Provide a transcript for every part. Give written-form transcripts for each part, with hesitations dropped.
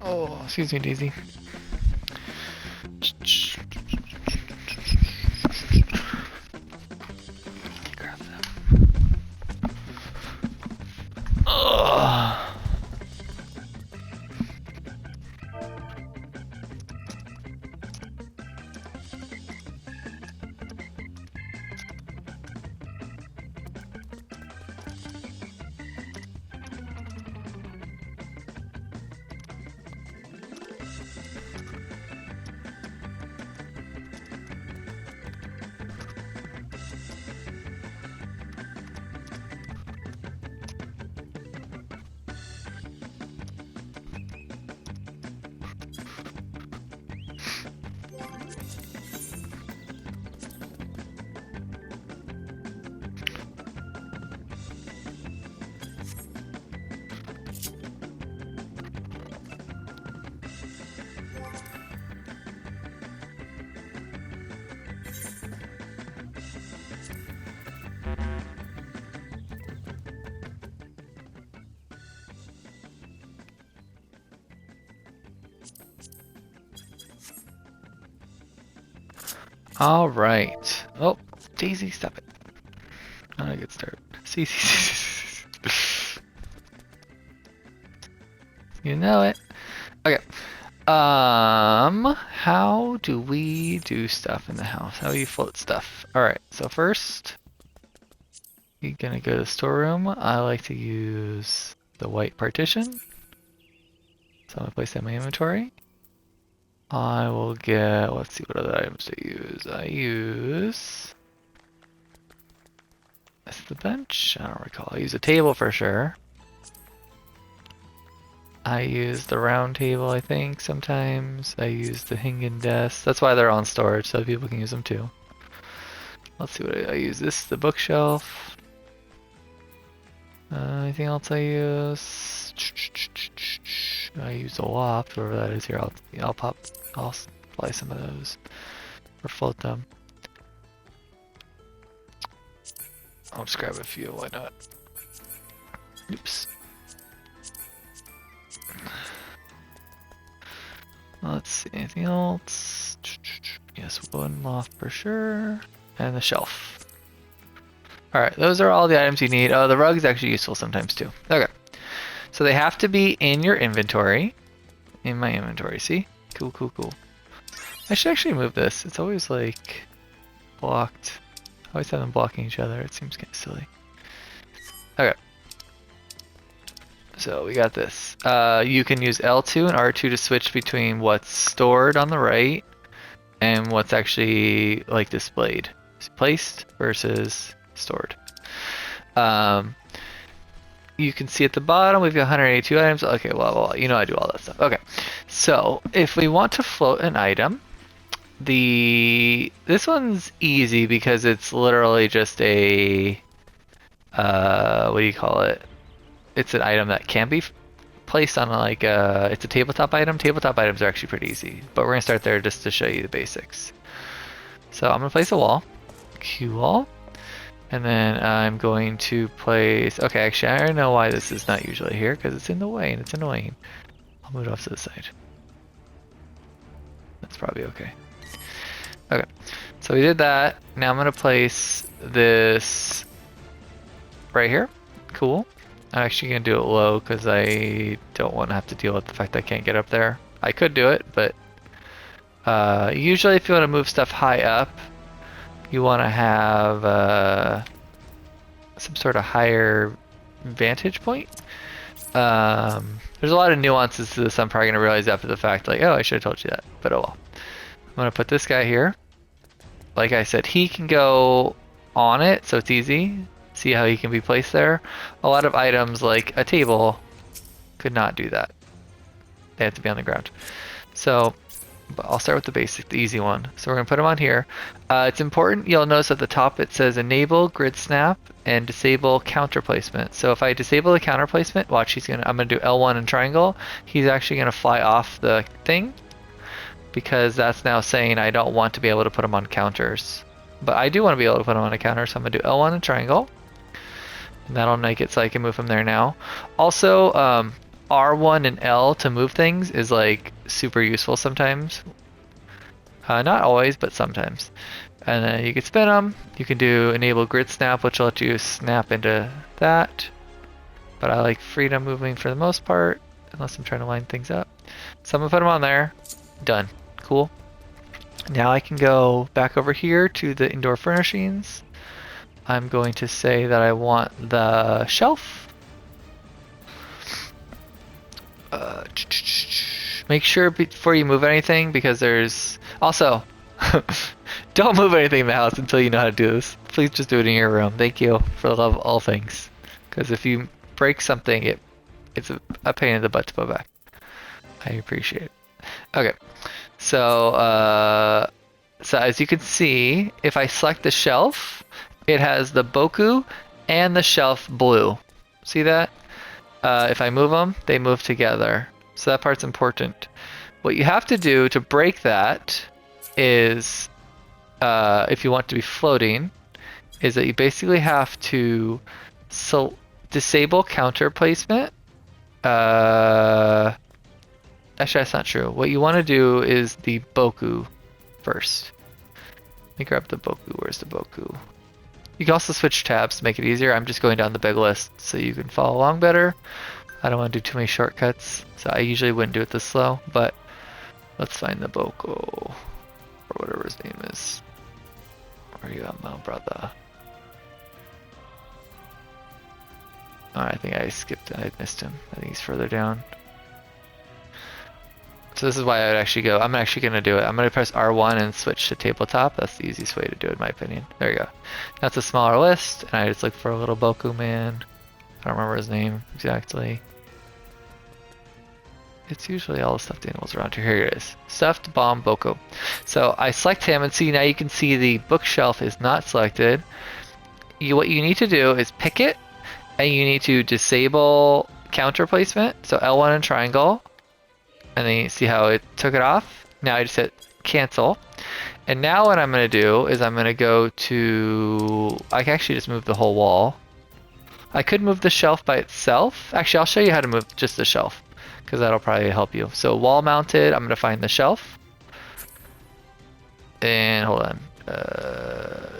Oh, excuse me, Daisy. Grab them. Ugh. All right. Oh, Daisy, stop it. Not a good start. See. You know it. Okay. How do we do stuff in the house? How do you float stuff? All right. So first, you're gonna go to the storeroom. I like to use the white partition. So I'm gonna place that in my inventory. I will get, let's see what other items to use. I use, that's the bench? I don't recall. I use a table for sure. I use the round table, I think, sometimes. I use the Hingen desk. That's why they're on storage, so people can use them too. Let's see what I use. This, the bookshelf. Anything else I use? I use a loft, whatever that is here. I'll supply some of those or float them. I'll just grab a few. Why not? Oops. Let's see. Anything else? Yes, one loft for sure, and the shelf. All right, those are all the items you need. Oh, the rug is actually useful sometimes too. Okay. So they have to be in your inventory. In my inventory, see? Cool. I should actually move this. It's always like blocked. I always have them blocking each other. It seems kind of silly. Okay. So we got this. You can use L2 and R2 to switch between what's stored on the right and what's actually like displayed. Placed versus stored. You can see at the bottom we've got 182 items. Okay, well, you know I do all that stuff. Okay, so if we want to float an item, this one's easy because it's literally just a what do you call it? It's an item that can be placed on like it's a tabletop item. Tabletop items are actually pretty easy, but we're gonna start there just to show you the basics. So I'm gonna place a wall, Q wall. And then I'm going to place, okay, actually I already know why this is not usually here, because it's in the way and it's annoying. I'll move it off to the side. That's probably okay. Okay, so we did that. Now I'm going to place this right here. Cool. I'm actually going to do it low because I don't want to have to deal with the fact that I can't get up there. I could do it, but usually if you want to move stuff high up, you want to have some sort of higher vantage point. There's a lot of nuances to this I'm probably going to realize after the fact, like, oh, I should have told you that, but oh well. I'm going to put this guy here. Like I said, he can go on it, so it's easy. See how he can be placed there? A lot of items, like a table, could not do that. They have to be on the ground. So, but I'll start with the basic, the easy one. So we're going to put them on here. It's important, you'll notice at the top it says enable grid snap and disable counter placement. So if I disable the counter placement, watch, I'm going to do L1 and triangle. He's actually going to fly off the thing because that's now saying I don't want to be able to put them on counters. But I do want to be able to put them on a counter, so I'm going to do L1 and triangle. And that'll make it so I can move from there now. Also, R1 and L to move things is like super useful sometimes. Not always, but sometimes. And then you can spin them. You can do enable grid snap, which will let you snap into that. But I like freedom moving for the most part, unless I'm trying to line things up. So I'm gonna put them on there. Done. Cool. Now I can go back over here to the indoor furnishings. I'm going to say that I want the shelf. Make sure before you move anything, because there's also don't move anything in the house until you know how to do this. Please just do it in your room. Thank you for the love of all things. Because if you break something, it's a pain in the butt to put back. I appreciate it. Okay, so so as you can see, if I select the shelf, it has the Boku and the shelf blue. See that? If I move them, they move together. So that part's important. What you have to do to break that is, if you want to be floating, is that you basically have to disable counter placement. Actually, that's not true. What you want to do is the Boku first. Let me grab the Boku. Where's the Boku? You can also switch tabs to make it easier. I'm just going down the big list so you can follow along better. I don't want to do too many shortcuts, so I usually wouldn't do it this slow, but let's find the Boku, or whatever his name is. Where are you at, my brother? Oh, I think I skipped it. I missed him. I think he's further down. So this is why I would actually go. I'm actually going to do it. I'm going to press R1 and switch to tabletop. That's the easiest way to do it, in my opinion. There you go. That's a smaller list, and I just look for a little Boku man. I don't remember his name exactly. It's usually all the stuffed animals around here. Here it is. Stuffed Bomb Boku. So I select him, and see, now you can see the bookshelf is not selected. What you need to do is pick it, and you need to disable counter placement. So L1 and triangle. And then you see how it took it off. Now I just hit cancel. And now what I'm going to do is I'm going to go to... I can actually just move the whole wall. I could move the shelf by itself. Actually, I'll show you how to move just the shelf, because that'll probably help you. So wall mounted, I'm going to find the shelf. And hold on.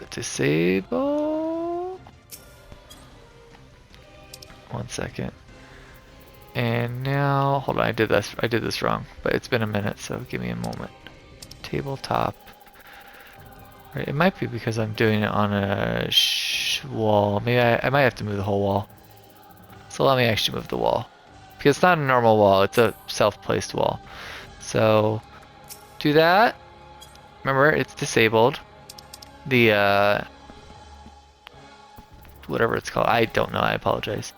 Disable. 1 second. And now, hold on, I did this wrong, but it's been a minute, so give me a moment. Tabletop. Right, it might be because I'm doing it on a wall. Maybe I might have to move the whole wall. So let me actually move the wall. Because it's not a normal wall, it's a self-placed wall. So, do that. Remember, it's disabled. The, whatever it's called, I don't know, I apologize.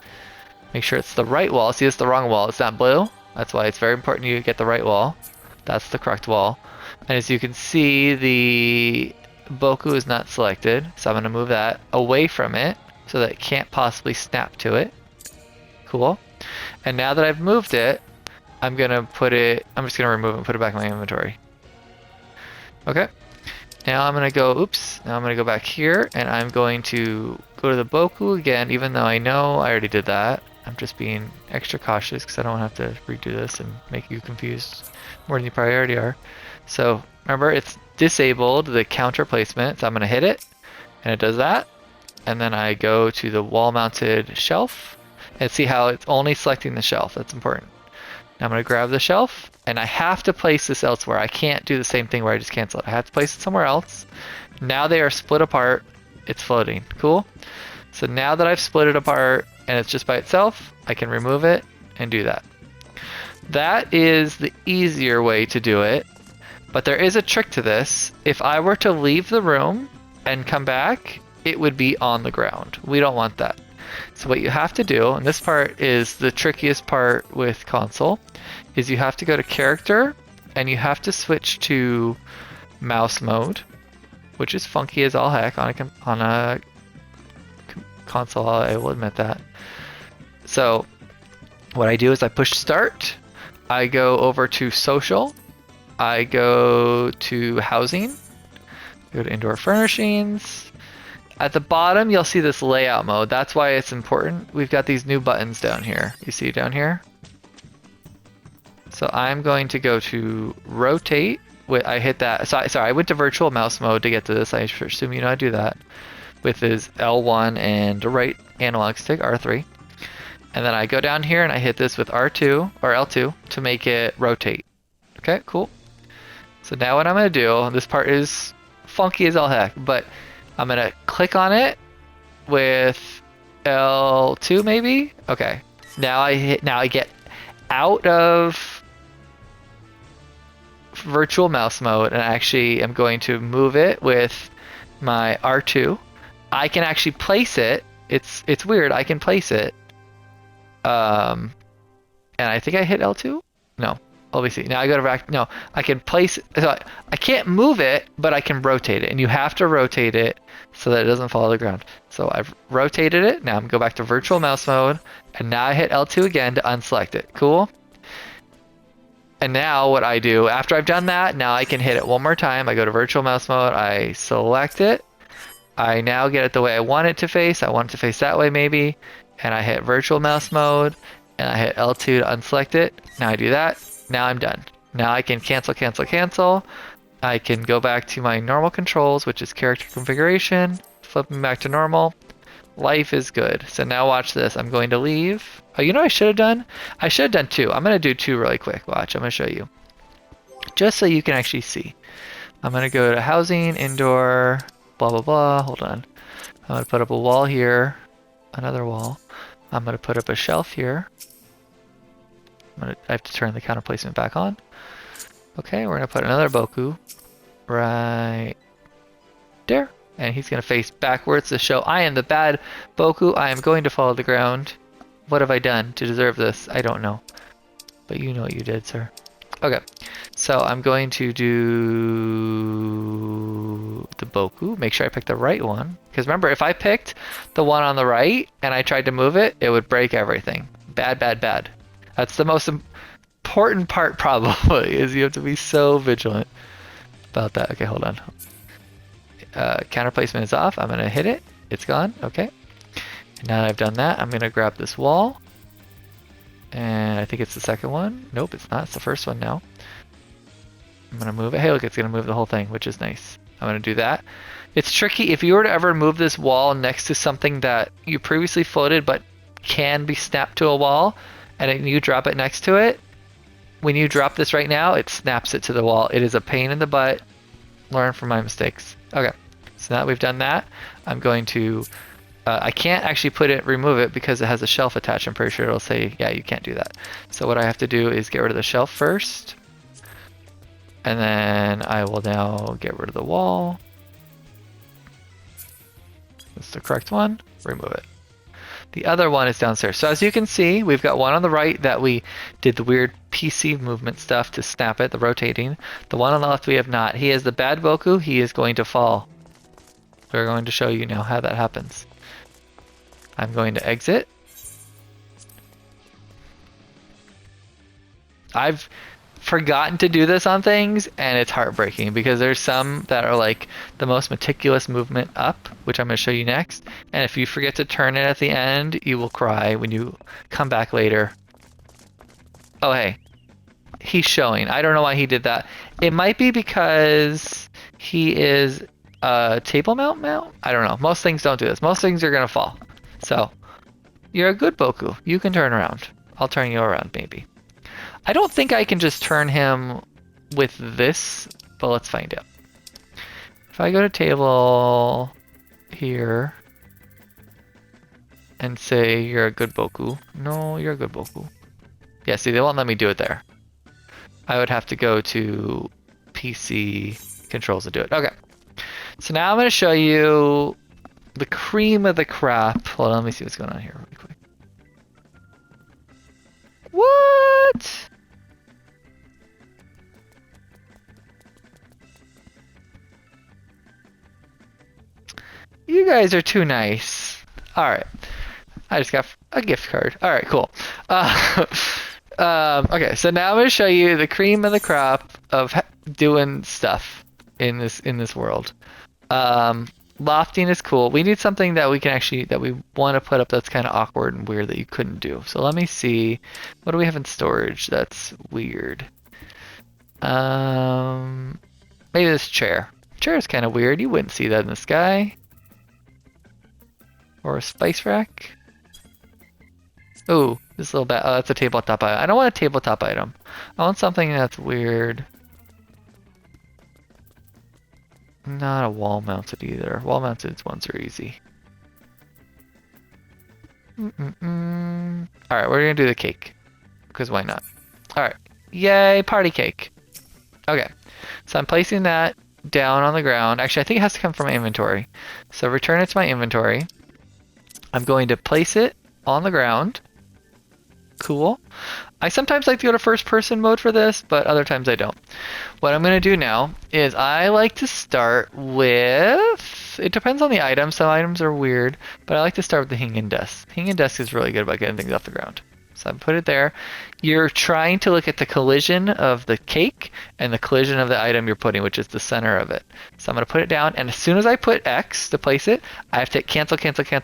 Make sure it's the right wall. See, it's the wrong wall. It's not blue. That's why it's very important you get the right wall. That's the correct wall. And as you can see, the Boku is not selected. So I'm going to move that away from it so that it can't possibly snap to it. Cool. And now that I've moved it, I'm just going to remove it and put it back in my inventory. Okay. Now I'm going to go, now I'm going to go back here and I'm going to go to the Boku again, even though I know I already did that. I'm just being extra cautious because I don't have to redo this and make you confused more than you probably already are. So remember, it's disabled the counter placement, so I'm going to hit it and it does that. And then I go to the wall mounted shelf and see how it's only selecting the shelf. That's important. Now I'm going to grab the shelf and I have to place this elsewhere. I can't do the same thing where I just cancel it. I have to place it somewhere else. Now they are split apart. It's floating. Cool. So now that I've split it apart and it's just by itself, I can remove it and do that. That is the easier way to do it, but there is a trick to this. If I were to leave the room and come back, it would be on the ground. We don't want that. So what you have to do, and this part is the trickiest part with console, is you have to go to character and you have to switch to mouse mode, which is funky as all heck on a console, I will admit that. So what I do is I push start, I go over to social, I go to housing, go to indoor furnishings. At the bottom you'll see this layout mode. That's why it's important. We've got these new buttons down here. You see down here? So I'm going to go to rotate. I hit that. Sorry, I went to virtual mouse mode to get to this. I assume you know how to do that. With his L1 and the right analog stick, R3. And then I go down here and I hit this with R2 or L2 to make it rotate. Okay, cool. So now what I'm going to do, this part is funky as all heck, but I'm going to click on it with L2 maybe? Okay. Now I get out of virtual mouse mode and I actually am going to move it with my R2. I can actually place it. It's weird. I can place it. And I think I hit L2? No. Let me see. Now I go to back. No, I can place. So I can't move it, but I can rotate it. And you have to rotate it so that it doesn't fall to the ground. So I've rotated it. Now I'm go back to virtual mouse mode. And now I hit L2 again to unselect it. Cool. And now what I do, after I've done that, now I can hit it one more time. I go to virtual mouse mode. I select it. I now get it the way I want it to face. I want it to face that way maybe. And I hit virtual mouse mode. And I hit L2 to unselect it. Now I do that. Now I'm done. Now I can cancel, cancel, cancel. I can go back to my normal controls, which is character configuration. Flipping back to normal. Life is good. So now watch this. I'm going to leave. Oh, you know what I should have done? I should have done two. I'm going to do two really quick. Watch. I'm going to show you. Just so you can actually see. I'm going to go to housing, indoor, blah, blah, blah. Hold on. I'm going to put up a wall here. Another wall. I'm going to put up a shelf here. I have to turn the counter placement back on. Okay, we're going to put another Boku right there. And he's going to face backwards to show I am the bad Boku. I am going to fall to the ground. What have I done to deserve this? I don't know. But you know what you did, sir. Okay, so I'm going to do the Boku. Make sure I pick the right one. Because remember, if I picked the one on the right and I tried to move it, it would break everything. Bad, bad, bad. That's the most important part probably, is you have to be so vigilant about that. Okay, hold on. Counter placement is off. I'm going to hit it. It's gone. Okay. And now that I've done that, I'm going to grab this wall. And I think it's the second one. Nope, it's not. It's the first one now. I'm going to move it. Hey, look, it's going to move the whole thing, which is nice. I'm going to do that. It's tricky. If you were to ever move this wall next to something that you previously floated but can be snapped to a wall, and you drop it next to it, when you drop this right now, it snaps it to the wall. It is a pain in the butt. Learn from my mistakes. Okay, so now that we've done that, I'm going to, I can't actually remove it because it has a shelf attached. I'm pretty sure it'll say, yeah, you can't do that. So what I have to do is get rid of the shelf first. And then I will now get rid of the wall. That's the correct one. Remove it. The other one is downstairs. So as you can see, we've got one on the right that we did the weird PC movement stuff to snap it, the rotating. The one on the left we have not. He is the bad Boku. He is going to fall. We're going to show you now how that happens. I'm going to exit. I've forgotten to do this on things, and it's heartbreaking because there's some that are like the most meticulous movement up, which I'm going to show you next. And if you forget to turn it at the end, you will cry when you come back later. Oh, hey, he's showing. I don't know why he did that. It might be because he is a table mount. I don't know. Most things don't do this. Most things are going to fall. So you're a good Boku. You can turn around. I'll turn you around maybe. I don't think I can just turn him with this, but let's find out. If I go to table here and say you're a good Boku. No, you're a good Boku. Yeah, see, they won't let me do it there. I would have to go to PC controls to do it. Okay. So now I'm going to show you the cream of the crop. Hold on, let me see what's going on here really quick. What? You guys are too nice. Alright. I just got a gift card. Alright, cool. Okay, so now I'm going to show you the cream of the crop of doing stuff in this world. Lofting is cool. We need something that we can actually, that we want to put up that's kind of awkward and weird that you couldn't do. So let me see. What do we have in storage that's weird? Maybe this chair. Chair is kind of weird. You wouldn't see that in the sky. Or a spice rack. Oh, this little bat. Oh, that's a tabletop item. I don't want a tabletop item. I want something that's weird. Not a wall mounted either. Wall mounted ones are easy. Alright, we're gonna do the cake. Because why not? Alright. Yay, party cake. Okay. So I'm placing that down on the ground. Actually, I think it has to come from my inventory. So return it to my inventory. I'm going to place it on the ground. Cool. I sometimes like to go to first person mode for this, but other times I don't. What I'm going to do now is I like to start with, it depends on the item. Some items are weird, but I like to start with the hanging desk. Hanging desk is really good about getting things off the ground. So I put it there. You're trying to look at the collision of the cake and the collision of the item you're putting, which is the center of it. So I'm going to put it down, and as soon as I put X to place it, I have to cancel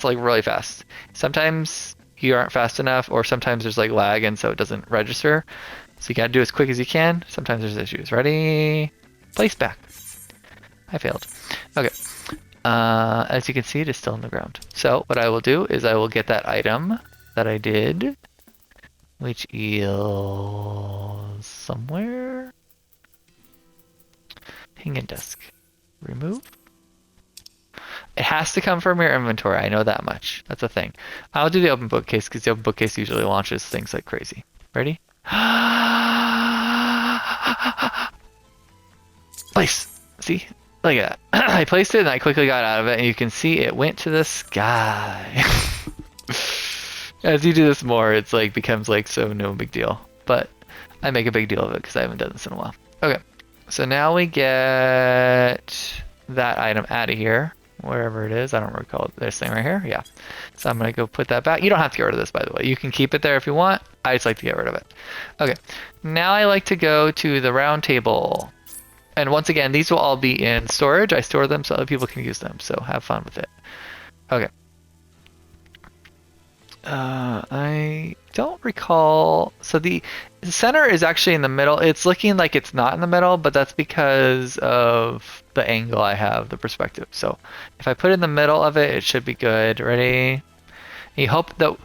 like really fast. Sometimes you aren't fast enough, or sometimes there's like lag and so it doesn't register. So you gotta do as quick as you can. Sometimes there's issues. Ready? Place back. I failed. Okay. As you can see, it is still on the ground. So what I will do is I will get that item that I did, which is somewhere. Hanging desk. Remove. It has to come from your inventory. I know that much. That's a thing. I'll do the open bookcase because the open bookcase usually launches things like crazy. Ready? Place. See? Look at that. I placed it and I quickly got out of it, and you can see it went to the sky. As you do this more, it's like becomes like so no big deal. But I make a big deal of it because I haven't done this in a while. Okay. So now we get that item out of here. Wherever it is, I don't recall this thing right here. Yeah. So I'm going to go put that back. You don't have to get rid of this, by the way. You can keep it there if you want. I just like to get rid of it. Okay. Now I like to go to the round table. And once again, these will all be in storage. I store them so other people can use them. So have fun with it. Okay. I don't recall. So the center is actually in the middle. It's looking like it's not in the middle, but that's because of the angle I have, the perspective. So if I put it in the middle of it, it should be good. Ready? You hope that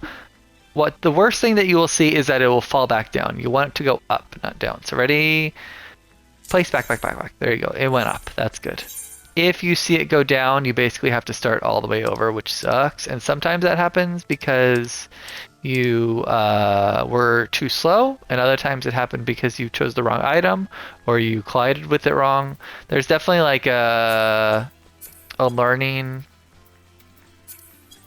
what the worst thing that you will see is that it will fall back down. You want it to go up, not down. So ready? Place back. There you go. It went up. That's good. If you see it go down, you basically have to start all the way over, which sucks. And sometimes that happens because you were too slow, and other times it happened because you chose the wrong item or you collided with it wrong. There's definitely like a learning.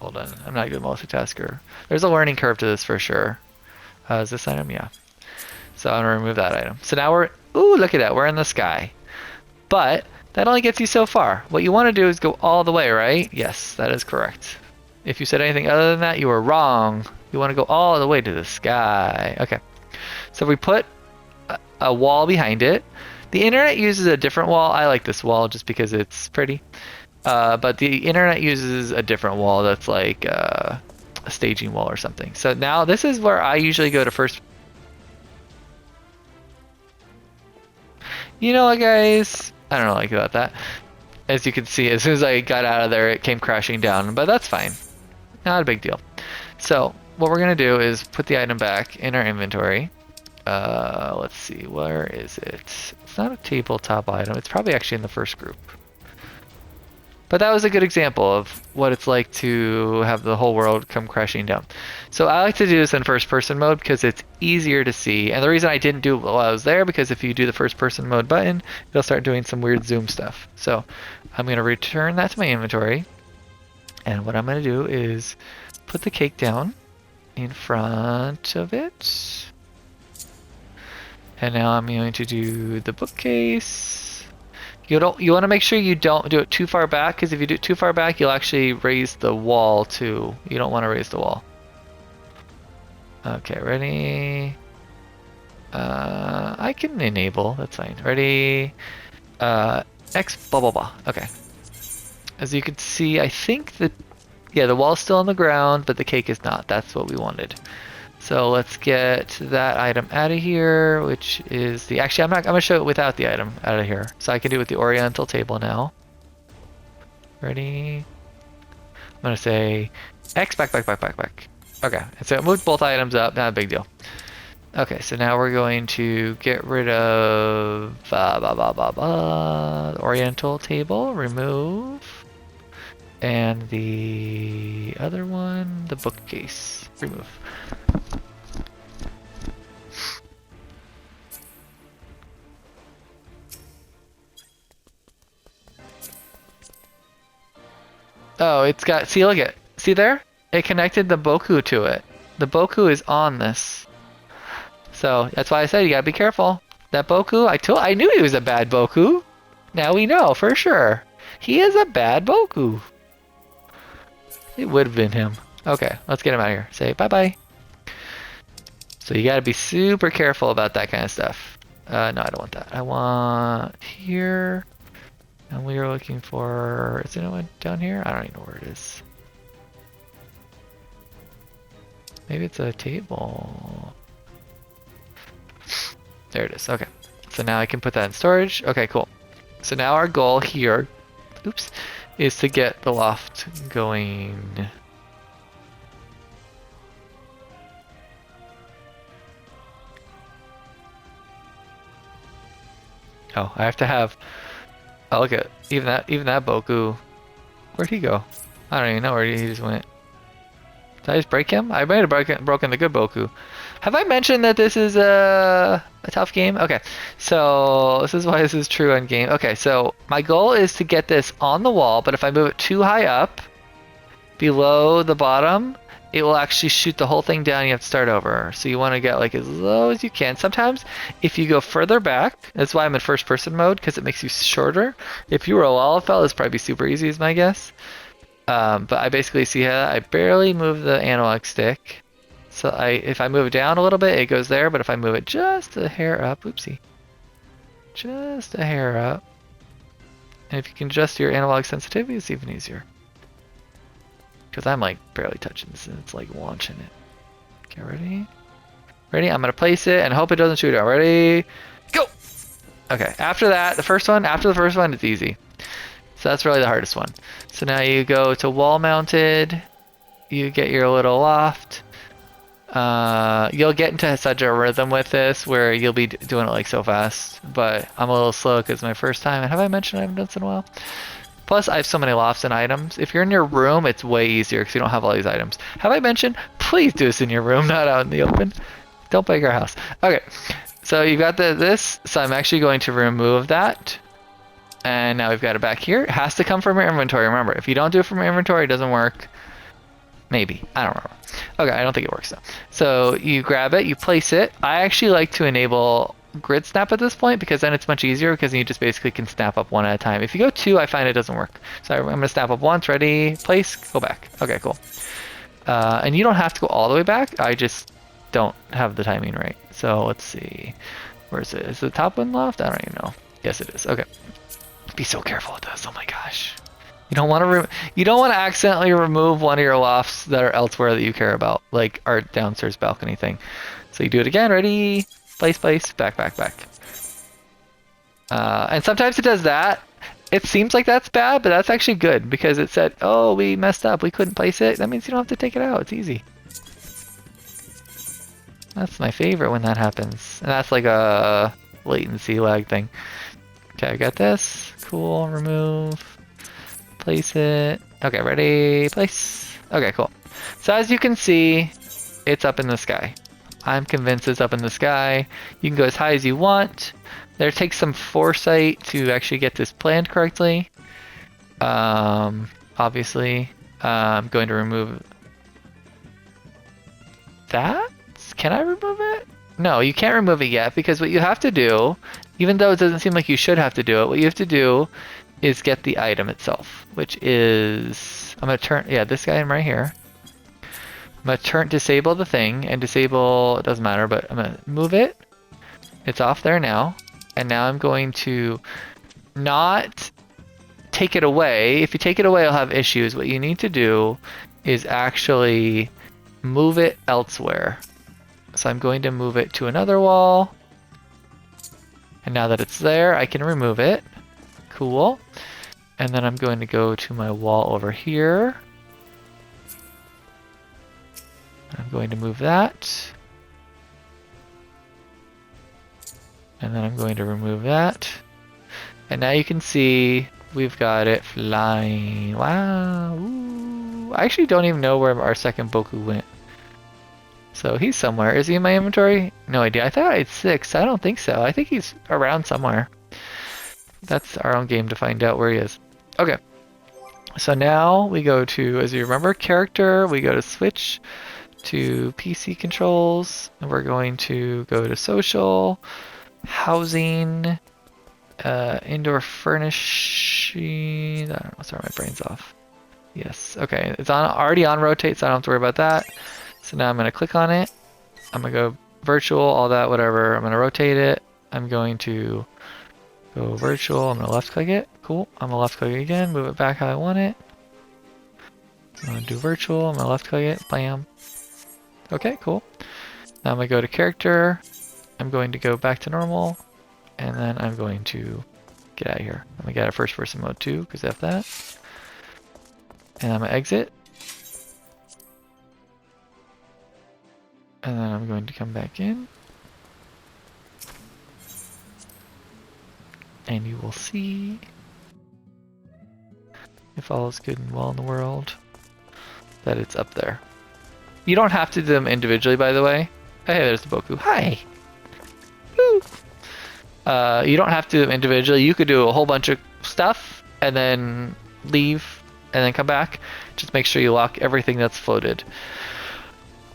Hold on, I'm not a good multitasker. There's a learning curve to this for sure. Is this item? Yeah. So I'm gonna remove that item. So now ooh, look at that, we're in the sky. But that only gets you so far. What you want to do is go all the way, right? Yes, that is correct. If you said anything other than that, you were wrong. You want to go all the way to the sky. Okay. So we put a wall behind it. The internet uses a different wall. I like this wall just because it's pretty. But the internet uses a different wall that's like a staging wall or something. So now this is where I usually go to first. You know what, guys? I don't know like about that. As you can see, as soon as I got out of there, it came crashing down, but that's fine. Not a big deal. So what we're gonna do is put the item back in our inventory. Let's see, where is it? It's not a tabletop item. It's probably actually in the first group. But that was a good example of what it's like to have the whole world come crashing down. So I like to do this in first person mode because it's easier to see. And the reason I didn't do it while I was there, because if you do the first person mode button, it'll start doing some weird zoom stuff. So I'm going to return that to my inventory. And what I'm going to do is put the cake down in front of it. And now I'm going to do the bookcase. You want to make sure you don't do it too far back, because if you do it too far back, you'll actually raise the wall too. You don't want to raise the wall. Okay, ready? I can enable, that's fine. Ready? X blah blah blah. Okay. As you can see, I think that, yeah, the wall's still on the ground, but the cake is not. That's what we wanted. So let's get that item out of here, which is the, actually I'm gonna show it without the item out of here. So I can do it with the Oriental table now. Ready? I'm gonna say X back. Okay, and so it moved both items up, not a big deal. Okay, so now we're going to get rid of the Oriental table, remove, and the other one, the bookcase, remove. Oh, it's got, see, look at, see there? It connected the Boku to it. The Boku is on this. So that's why I said you gotta be careful. That Boku, I knew he was a bad Boku. Now we know for sure. He is a bad Boku. It would have been him. Okay, let's get him out of here. Say bye-bye. So you gotta be super careful about that kind of stuff. No, I don't want that. I want here. And we are looking for, is anyone down here? I don't even know where it is. Maybe it's a table. There it is, okay. So now I can put that in storage. Okay, cool. So now our goal here, oops, is to get the loft going. Oh, I have to have, oh look at, even that Boku, where'd he go? I don't even know where he just went. Did I just break him? I might have broken the good Boku. Have I mentioned that this is a tough game? Okay, so this is why this is true on game. Okay, so my goal is to get this on the wall, but if I move it too high up, below the bottom, it will actually shoot the whole thing down. You have to start over. So you want to get like as low as you can. Sometimes if you go further back, that's why I'm in first person mode, because it makes you shorter. If you were a Lalafell, it's probably super easy is my guess. But I basically see how I barely move the analog stick. So if I move it down a little bit, it goes there, but if I move it just a hair up, oopsie, just a hair up, and if you can adjust your analog sensitivity, it's even easier. Because I'm like barely touching this, and it's like launching it. Okay, ready? Ready? I'm gonna place it and hope it doesn't shoot out. Ready? Go! Okay, after that, after the first one, it's easy. So that's really the hardest one. So now you go to wall mounted, you get your little loft. You'll get into such a rhythm with this where you'll be doing it like so fast, but I'm a little slow because it's my first time. And have I mentioned I haven't done this in a while? Plus, I have so many lofts and items. If you're in your room, it's way easier because you don't have all these items. Have I mentioned? Please do this in your room, not out in the open. Don't break our house. Okay, so you've got this. So I'm actually going to remove that. And now we've got it back here. It has to come from your inventory. Remember, if you don't do it from your inventory, it doesn't work. Maybe. I don't remember. Okay, I don't think it works though. So you grab it, you place it. I actually like to enable grid snap at this point because then it's much easier because you just basically can snap up one at a time. If you go two, I find it doesn't work. So I'm going to snap up once, ready, place, go back. Okay, cool. And you don't have to go all the way back. I just don't have the timing right. So let's see. Where is it? Is the top one left? I don't even know. Yes, it is. Okay. Be so careful with this. Oh my gosh. You don't want to accidentally remove one of your lofts that are elsewhere that you care about, like our downstairs balcony thing. So you do it again. Ready? Place, back. And sometimes it does that. It seems like that's bad, but that's actually good because it said, "Oh, we messed up. We couldn't place it." That means you don't have to take it out. It's easy. That's my favorite when that happens, and that's like a latency lag thing. Okay, I got this. Cool. Remove. Place it. Okay, ready, place. Okay, cool. So as you can see, it's up in the sky. I'm convinced it's up in the sky. You can go as high as you want. There takes some foresight to actually get this planned correctly. Obviously, I'm going to remove that. Can I remove it? No, you can't remove it yet because what you have to do, even though it doesn't seem like you should have to do it, what you have to do is get the item itself, which is, I'm going to turn, yeah, this guy right here. I'm going to disable the thing, and disable, it doesn't matter, but I'm going to move it. It's off there now. And now I'm going to not take it away. If you take it away, I'll have issues. What you need to do is actually move it elsewhere. So I'm going to move it to another wall. And now that it's there, I can remove it. Cool. And then I'm going to go to my wall over here. I'm going to move that. And then I'm going to remove that. And now you can see we've got it flying. Wow. Ooh. I actually don't even know where our second Boku went. So he's somewhere. Is he in my inventory? No idea. I thought I had 6. I don't think so. I think he's around somewhere. That's our own game to find out where he is. Okay. So now we go to, as you remember, character. We go to switch to PC controls. And we're going to go to social, housing, indoor furnishing. I don't know. Sorry, my brain's off. Yes. Okay. It's already on rotate, so I don't have to worry about that. So now I'm going to click on it. I'm going to go virtual, all that, whatever. I'm going to rotate it. I'm going to go virtual. I'm going to left click it. Cool. I'm going to left click it again. Move it back how I want it. I'm going to do virtual. I'm going to left click it. Bam. Okay, cool. Now I'm going to go to character. I'm going to go back to normal. And then I'm going to get out of here. I'm going to get out of first person mode too, because I have that. And I'm going to exit. And then I'm going to come back in. And you will see, if all is good and well in the world, that it's up there. You don't have to do them individually, by the way. Hey, there's the Boku. Hi! Woo! You don't have to do them individually. You could do a whole bunch of stuff, and then leave, and then come back. Just make sure you lock everything that's floated.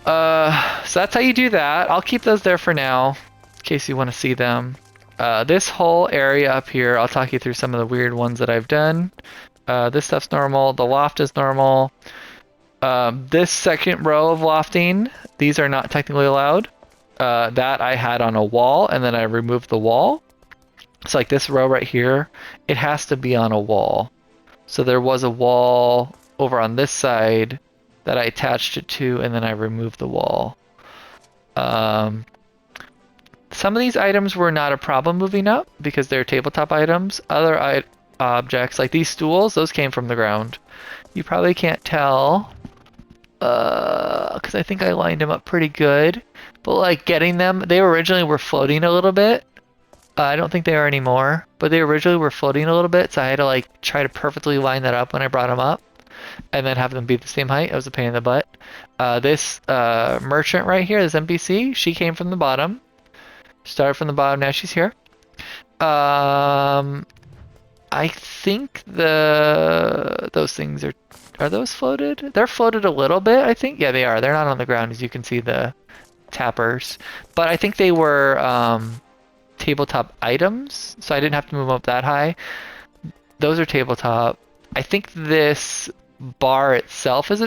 So that's how you do that. I'll keep those there for now, in case you want to see them. This whole area up here, I'll talk you through some of the weird ones that I've done. This stuff's normal. The loft is normal. This second row of lofting, these are not technically allowed. That I had on a wall, and then I removed the wall. So like this row right here, it has to be on a wall. So there was a wall over on this side that I attached it to, and then I removed the wall. Some of these items were not a problem moving up because they're tabletop items. Other objects, like these stools, those came from the ground. You probably can't tell because I think I lined them up pretty good. But like getting them, they originally were floating a little bit. I don't think they are anymore, but they originally were floating a little bit, so I had to like try to perfectly line that up when I brought them up. And then have them be the same height. It was a pain in the butt. This merchant right here, this NPC, she came from the bottom. Started from the bottom, now she's here. I think those things are those floated? They're floated a little bit, I think. Yeah, they are. They're not on the ground, as you can see the tappers. But I think they were tabletop items, so I didn't have to move them up that high. Those are tabletop. I think this bar itself is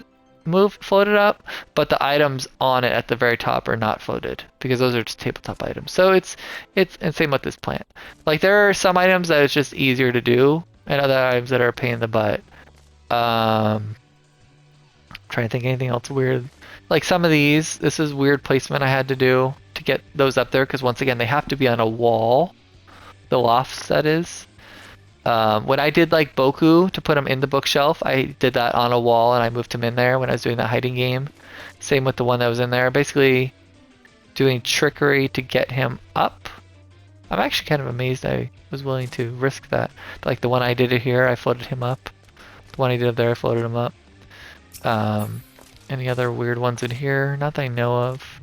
floated up, but the items on it at the very top are not floated because those are just tabletop items. So it's and same with this plant. Like there are some items that it's just easier to do, and other items that are a pain in the butt. Trying to think anything else weird. Like some of these, this is weird placement I had to do to get those up there because once again they have to be on a wall. The lofts, that is. When I did like Boku to put him in the bookshelf, I did that on a wall and I moved him in there when I was doing that hiding game. Same with the one that was in there. Basically doing trickery to get him up. I'm actually kind of amazed I was willing to risk that. Like the one I did it here, I floated him up. The one I did up there, I floated him up. Any other weird ones in here? Not that I know of.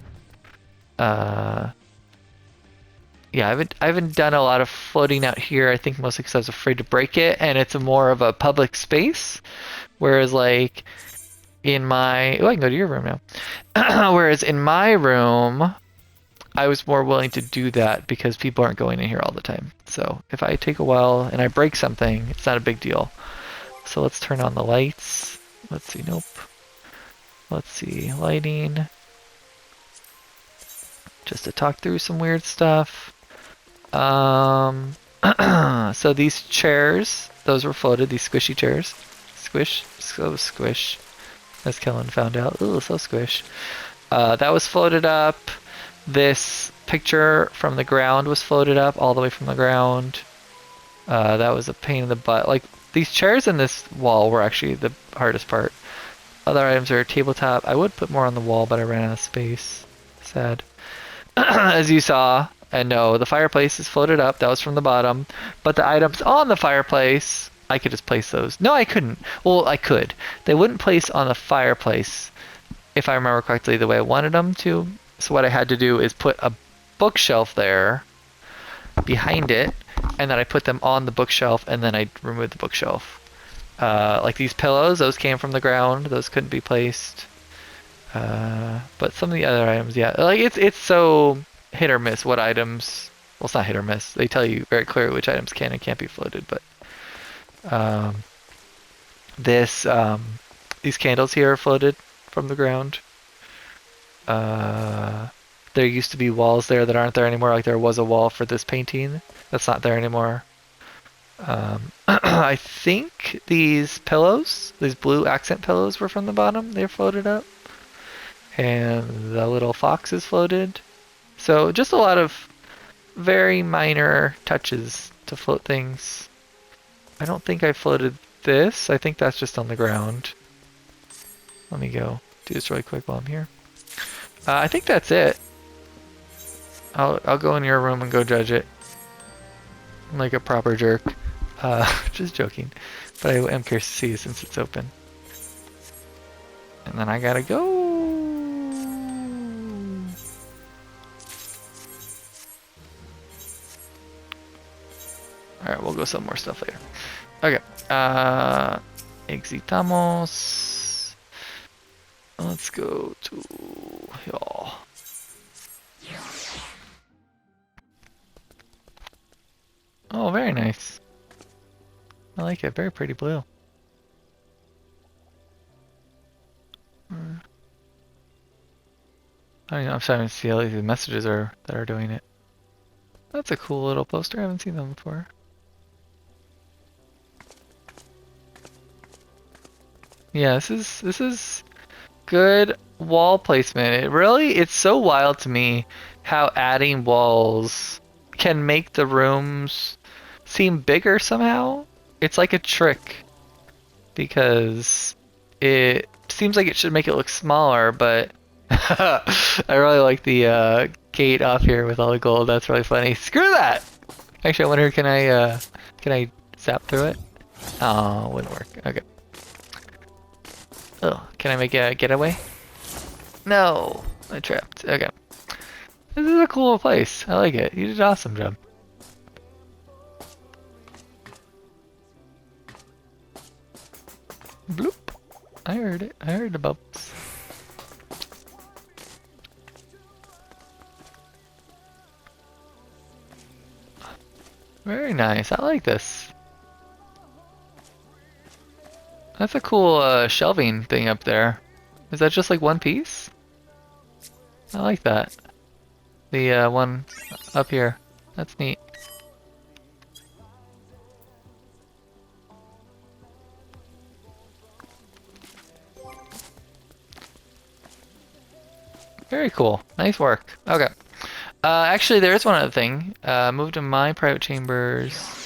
Yeah, I haven't done a lot of floating out here. I think mostly because I was afraid to break it, and it's more of a public space. Whereas like in my... Oh, I can go to your room now. Whereas in my room, I was more willing to do that because people aren't going in here all the time. So if I take a while and I break something, it's not a big deal. So let's turn on the lights. Let's see, nope. Let's see, lighting. Just to talk through some weird stuff. So these chairs those were floated, these squishy chairs. Squish, so squish, as Kellen found out. Ooh, so squish. That was floated up. This picture from the ground was floated up, all the way from the ground. That was a pain in the butt. Like, these chairs in this wall were actually the hardest part. Other items are tabletop. I would put more on the wall, but I ran out of space. Sad. As you saw, and no, the fireplace is floated up. That was from the bottom. But the items on the fireplace, I could just place those. No, I couldn't. Well, I could. They wouldn't place on the fireplace, if I remember correctly, the way I wanted them to. So what I had to do is put a bookshelf there behind it, and then I put them on the bookshelf, and then I removed the bookshelf. Like these pillows, those came from the ground. Those couldn't be placed. But some of the other items, yeah. Like, it's so hit or miss what items... Well, it's not hit or miss. They tell you very clearly which items can and can't be floated, but... These candles here are floated from the ground. There used to be walls there that aren't there anymore. Like, there was a wall for this painting. That's not there anymore. I think these pillows, these blue accent pillows, were from the bottom. They floated up. And the little fox is floated. So just a lot of very minor touches to float things. I don't think I floated this. I think that's just on the ground. Let me go do this really quick while I'm here. I think that's it. I'll go in your room and go judge it. Like a proper jerk. Just joking. But I am curious to see since it's open. And then I gotta go. Alright, we'll go sell more stuff later. Okay. Exitamos. Let's go to y'all. Oh, very nice. I like it. Very pretty blue. I don't know, I'm starting to see all these messages that are doing it. That's a cool little poster. I haven't seen them before. Yeah, this is good wall placement. It's so wild to me how adding walls can make the rooms seem bigger somehow. It's like a trick because it seems like it should make it look smaller, but I really like the gate off here with all the gold. That's really funny. Screw that! Actually, I wonder, can I zap through it? Oh, wouldn't work. Okay. Oh, can I make a getaway? No, I trapped. Okay. This is a cool place. I like it. You did an awesome job. Bloop. I heard it. I heard the bumps. Very nice. I like this. That's a cool shelving thing up there. Is that just like one piece? I like that. The one up here. That's neat. Very cool. Nice work. Okay. Actually, there's one other thing. Moved to my private chambers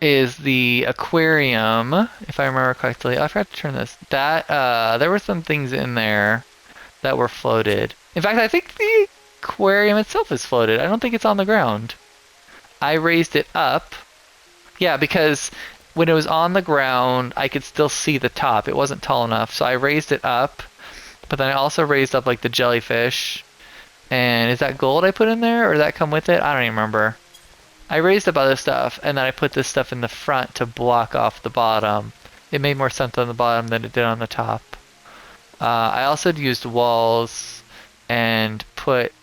is the aquarium, if I remember correctly. Oh, I forgot to turn this. That there were some things in there that were floated. In fact, I think the aquarium itself is floated. I don't think it's on the ground. I raised it up. Yeah, because when it was on the ground, I could still see the top. It wasn't tall enough, so I raised it up. But then I also raised up like the jellyfish. And is that gold I put in there, or did that come with it? I don't even remember. I raised up other stuff, and then I put this stuff in the front to block off the bottom. It made more sense on the bottom than it did on the top. I also used walls and put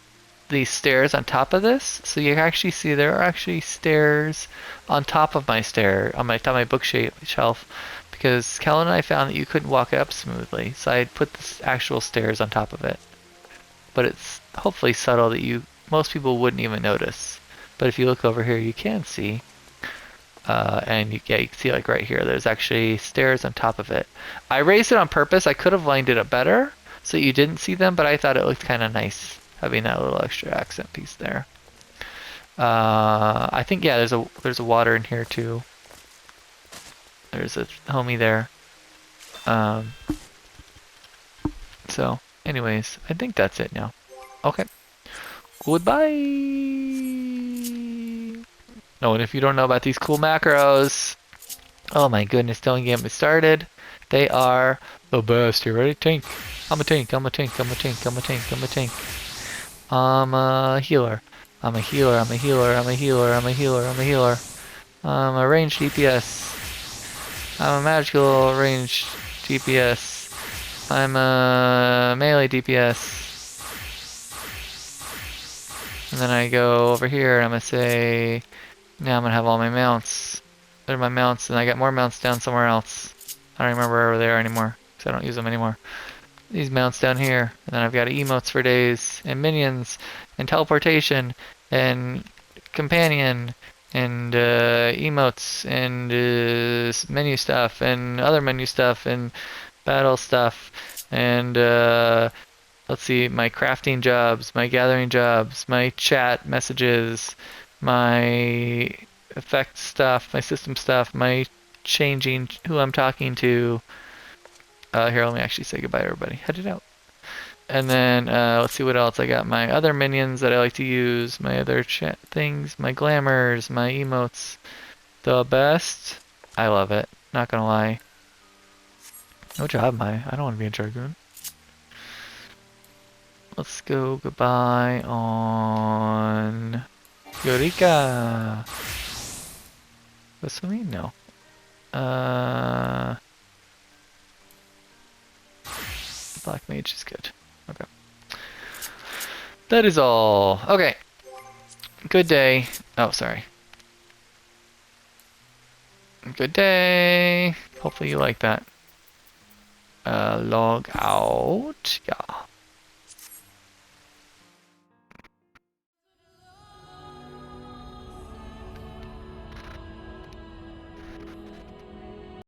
these stairs on top of this, so you can actually see there are actually stairs on top of my on my bookshelf, because Kellen and I found that you couldn't walk it up smoothly, so I put this actual stairs on top of it. But it's hopefully subtle that most people wouldn't even notice. But if you look over here, you can see. And yeah, you can see like right here, there's actually stairs on top of it. I raised it on purpose. I could have lined it up better so you didn't see them, but I thought it looked kind of nice having that little extra accent piece there. I think yeah, there's a water in here too. There's a homie there. Um, so anyways, I think that's it now. Okay. Goodbye. Oh, and if you don't know about these cool macros, oh my goodness, don't get me started. They are the best. You ready? Tank. I'm a tank. I'm a tank. I'm a tank. I'm a tank. I'm a tank. I'm a healer. I'm a healer. I'm a healer. I'm a healer. I'm a healer. I'm a healer. I'm a ranged DPS. I'm a magical ranged DPS. I'm a melee DPS. And then I go over here and I'm gonna say, now I'm gonna have all my mounts. They're my mounts, and I got more mounts down somewhere else. I don't remember where they are anymore, because I don't use them anymore. These mounts down here, and then I've got emotes for days, and minions, and teleportation, and companion, and emotes, and menu stuff, and other menu stuff, and battle stuff, and let's see, my crafting jobs, my gathering jobs, my chat messages, my effect stuff, my system stuff, my changing who I'm talking to. Here, let me actually say goodbye to everybody. Head it out. And then let's see what else. I got my other minions that I like to use, my other chat things, my glamours, my emotes. The best. I love it. Not gonna lie. No job, I don't want to be a Dragoon. Let's go goodbye on Eureka. What's that mean? No. Black Mage is good. Okay. That is all. Okay. Good day. Oh, sorry. Good day. Hopefully you like that. Log out. Yeah.